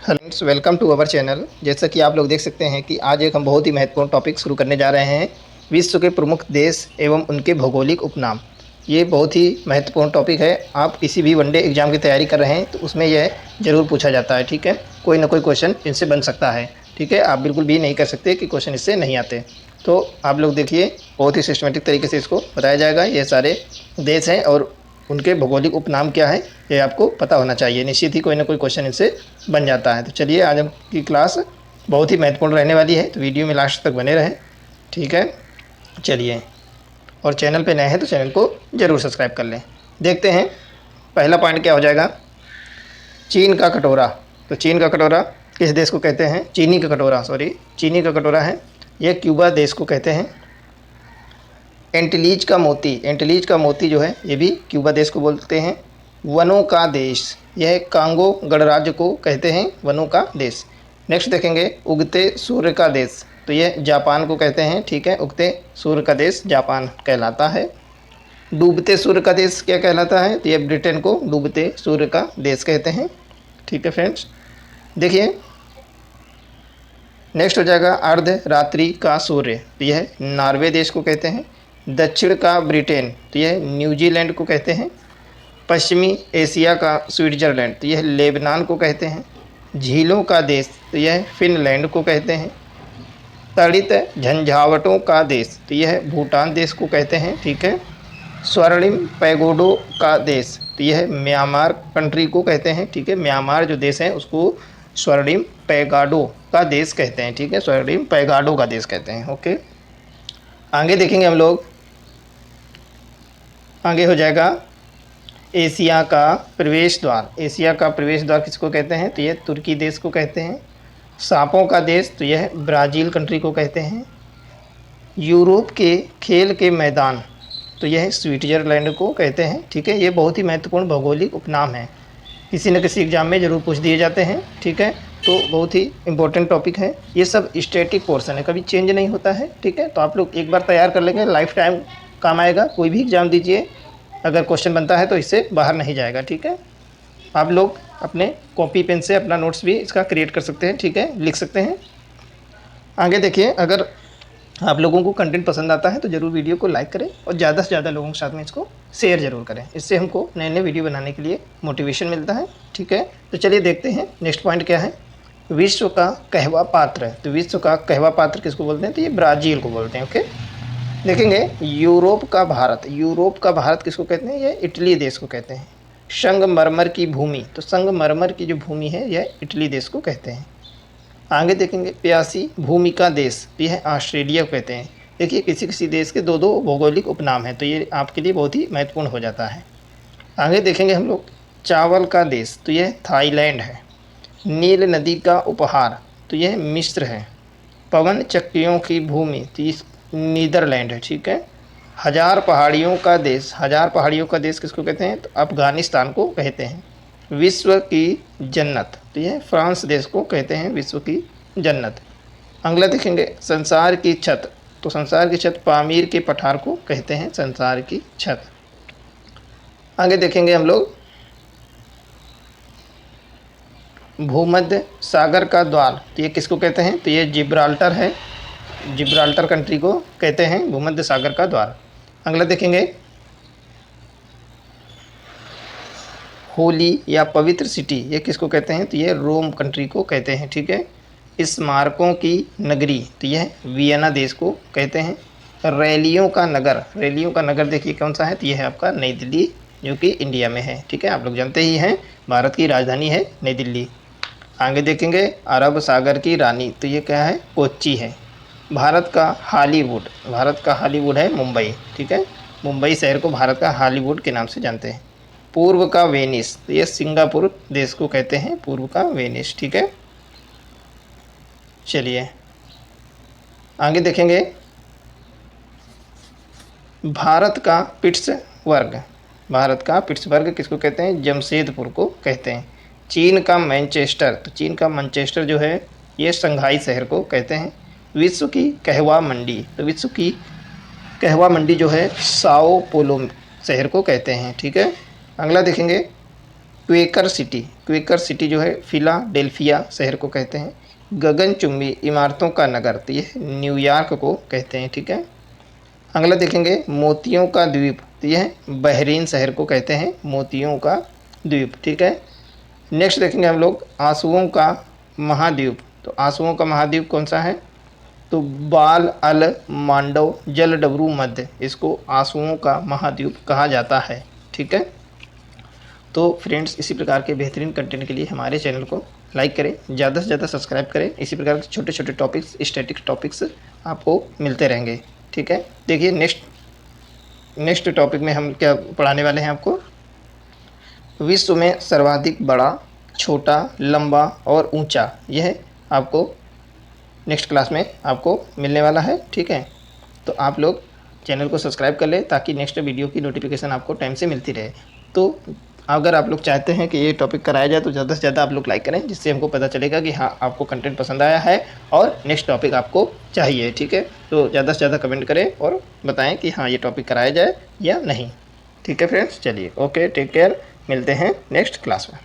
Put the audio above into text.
Friends, welcome to our channel. जैसा कि आप लोग देख सकते हैं कि आज एक हम बहुत ही महत्वपूर्ण टॉपिक शुरू करने जा रहे हैं, विश्व के प्रमुख देश एवं उनके भौगोलिक उपनाम। ये बहुत ही महत्वपूर्ण टॉपिक है। आप किसी भी वनडे एग्जाम की तैयारी कर रहे हैं तो उसमें यह ज़रूर पूछा जाता है। ठीक है, कोई ना कोई क्वेश्चन इनसे बन सकता है। ठीक है, आप बिल्कुल भी नहीं कर सकते कि क्वेश्चन इससे नहीं आते। तो आप लोग देखिए, बहुत ही सिस्टमेटिक तरीके से इसको बताया जाएगा। ये सारे देश हैं और उनके भौगोलिक उपनाम क्या है ये आपको पता होना चाहिए। निश्चित ही कोई ना कोई क्वेश्चन इनसे बन जाता है। तो चलिए, आज हम की क्लास बहुत ही महत्वपूर्ण रहने वाली है, तो वीडियो में लास्ट तक बने रहें। ठीक है, चलिए। और चैनल पे नए हैं तो चैनल को ज़रूर सब्सक्राइब कर लें। देखते हैं पहला पॉइंट क्या हो जाएगा। चीन का कटोरा। तो चीन का कटोरा किस देश को कहते हैं? चीनी का कटोरा, सॉरी, चीनी का कटोरा है, यह क्यूबा देश को कहते हैं। एंटीलीज का मोती, एंटीलीज का मोती जो है ये भी क्यूबा देश को बोलते हैं। वनों का देश, यह कांगो गणराज्य को कहते हैं वनों का देश। नेक्स्ट देखेंगे, उगते सूर्य का देश, तो यह जापान को कहते हैं। ठीक है, उगते सूर्य का देश जापान कहलाता है। डूबते सूर्य का देश क्या कहलाता है? तो यह ब्रिटेन को डूबते सूर्य का देश कहते हैं। ठीक है फ्रेंड्स, देखिए नेक्स्ट हो जाएगा अर्ध रात्रि का सूर्य, तो यह नॉर्वे देश को कहते हैं। दक्षिण का ब्रिटेन, तो यह न्यूजीलैंड को कहते हैं। पश्चिमी एशिया का स्विट्जरलैंड, तो यह लेबनान को कहते हैं। झीलों का देश, तो यह फिनलैंड को कहते हैं। तड़ित झंझावटों का देश, तो यह भूटान देश को कहते हैं। ठीक है, स्वर्णिम पैगोडों का देश, तो यह म्यांमार कंट्री को कहते हैं। ठीक है, म्यांमार जो देश है उसको स्वर्णिम पैगाडो का देश कहते हैं। ठीक है, स्वर्णिम पैगाडो का देश कहते हैं। ओके, आगे देखेंगे हम लोग। आगे हो जाएगा एशिया का प्रवेश द्वार। एशिया का प्रवेश द्वार किसको कहते हैं? तो यह तुर्की देश को कहते हैं। सांपों का देश, तो यह ब्राज़ील कंट्री को कहते हैं। यूरोप के खेल के मैदान, तो यह स्विट्ज़रलैंड को कहते हैं। ठीक है, ये बहुत ही महत्वपूर्ण भौगोलिक उपनाम है, किसी न किसी एग्जाम में ज़रूर पूछ दिए जाते हैं। ठीक है, तो बहुत ही इंपॉर्टेंट टॉपिक है। ये सब स्टैटिक पोर्शन है, कभी चेंज नहीं होता है। ठीक है, तो आप लोग एक बार तैयार कर लेंगे, लाइफ टाइम काम आएगा। कोई भी एग्ज़ाम दीजिए, अगर क्वेश्चन बनता है तो इससे बाहर नहीं जाएगा। ठीक है, आप लोग अपने कॉपी पेन से अपना नोट्स भी इसका क्रिएट कर सकते हैं। ठीक है, लिख सकते हैं। आगे देखिए, अगर आप लोगों को कंटेंट पसंद आता है तो ज़रूर वीडियो को लाइक करें और ज़्यादा से ज़्यादा लोगों के साथ में इसको शेयर ज़रूर करें। इससे हमको नए नए वीडियो बनाने के लिए मोटिवेशन मिलता है। ठीक है, तो चलिए देखते हैं नेक्स्ट पॉइंट क्या है। विश्व का कहवा पात्र, तो विश्व का कहवा पात्र किसको बोलते हैं? तो ये ब्राज़ील को बोलते हैं। ओके, देखेंगे यूरोप का भारत। यूरोप का भारत किसको कहते हैं? ये इटली देश को कहते हैं। संगमरमर की भूमि, तो संगमरमर की जो भूमि है यह इटली देश को कहते हैं। आगे देखेंगे, प्यासी भूमि का देश, यह ऑस्ट्रेलिया को कहते हैं। देखिए, किसी किसी देश के दो दो भौगोलिक उपनाम हैं, तो ये आपके लिए बहुत ही महत्वपूर्ण हो जाता है। आगे देखेंगे हम लोग, चावल का देश, तो यह थाईलैंड है। नील नदी का उपहार, तो यह मिस्र है। पवन चक्कियों की भूमि, तो ये नीदरलैंड है। ठीक है, हजार पहाड़ियों का देश, हजार पहाड़ियों का देश किसको कहते हैं? तो अफगानिस्तान को कहते हैं। विश्व की जन्नत, तो यह फ्रांस देश को कहते हैं विश्व की जन्नत। अगला देखेंगे, संसार की छत, तो संसार की छत पामीर के पठार को कहते हैं संसार की छत। आगे देखेंगे हम लोग, भूमध्य सागर का द्वार, तो ये किसको कहते हैं? तो ये जिब्राल्टर है, जिब्राल्टर कंट्री को कहते हैं भूमध्य सागर का द्वार। अगला देखेंगे, होली या पवित्र सिटी, ये किसको कहते हैं? तो ये रोम कंट्री को कहते हैं। ठीक है, स्मारकों की नगरी, तो यह वियना देश को कहते हैं। रैलियों का नगर, रैलियों का नगर देखिए कौन सा है? तो यह है आपका नई दिल्ली, जो कि इंडिया में है। ठीक है, आप लोग जानते ही हैं, भारत की राजधानी है नई दिल्ली। आगे देखेंगे, अरब सागर की रानी, तो ये क्या है? कोच्चि है। भारत का हॉलीवुड, भारत का हॉलीवुड है मुंबई। ठीक है, मुंबई शहर को भारत का हॉलीवुड के नाम से जानते हैं। पूर्व का वेनिस, तो ये सिंगापुर देश को कहते हैं पूर्व का वेनिस। ठीक है, चलिए आगे देखेंगे, भारत का पिट्सबर्ग, भारत का पिट्सबर्ग किसको कहते हैं? जमशेदपुर को कहते हैं। चीन का मैनचेस्टर, तो चीन का मैनचेस्टर जो है ये शंघाई शहर को कहते हैं। विश्व की कहवा मंडी, तो विश्व की कहवा मंडी जो है साओ पोलो शहर को कहते हैं। ठीक है, अगला देखेंगे, क्वेकर सिटी, क्विकर सिटी जो है फिलाडेल्फिया शहर को कहते हैं। गगनचुंबी इमारतों का नगर, तो ये न्यूयॉर्क को कहते हैं, ठीक है। अगला देखेंगे मोतियों का द्वीप, तो यह बहरीन शहर को कहते हैं मोतियों का द्वीप, ठीक है। नेक्स्ट देखेंगे हम लोग आंसुओं का महाद्वीप, तो आंसुओं का महाद्वीप कौन सा है, तो बाल अल मांडव जलडबरू मध्य, इसको आंसुओं का महाद्वीप कहा जाता है, ठीक है। तो फ्रेंड्स, इसी प्रकार के बेहतरीन कंटेंट के लिए हमारे चैनल को लाइक करें, ज़्यादा से ज़्यादा सब्सक्राइब करें। इसी प्रकार के छोटे छोटे टॉपिक्स, स्टैटिक टॉपिक्स आपको मिलते रहेंगे, ठीक है। देखिए नेक्स्ट टॉपिक में हम क्या पढ़ाने वाले हैं आपको, विश्व में सर्वाधिक बड़ा, छोटा, लंबा और ऊंचा, यह आपको नेक्स्ट क्लास में आपको मिलने वाला है, ठीक है। तो आप लोग चैनल को सब्सक्राइब कर लें ताकि नेक्स्ट वीडियो की नोटिफिकेशन आपको टाइम से मिलती रहे। तो अगर आप लोग चाहते हैं कि ये टॉपिक कराया जाए तो ज़्यादा से ज़्यादा आप लोग लाइक करें, जिससे हमको पता चलेगा कि हाँ आपको कंटेंट पसंद आया है और नेक्स्ट टॉपिक आपको चाहिए, ठीक है। तो ज़्यादा से ज़्यादा कमेंट करें और बताएं कि हाँ ये टॉपिक कराया जाए या नहीं, ठीक है फ्रेंड्स। चलिए ओके, टेक केयर, मिलते हैं नेक्स्ट क्लास में।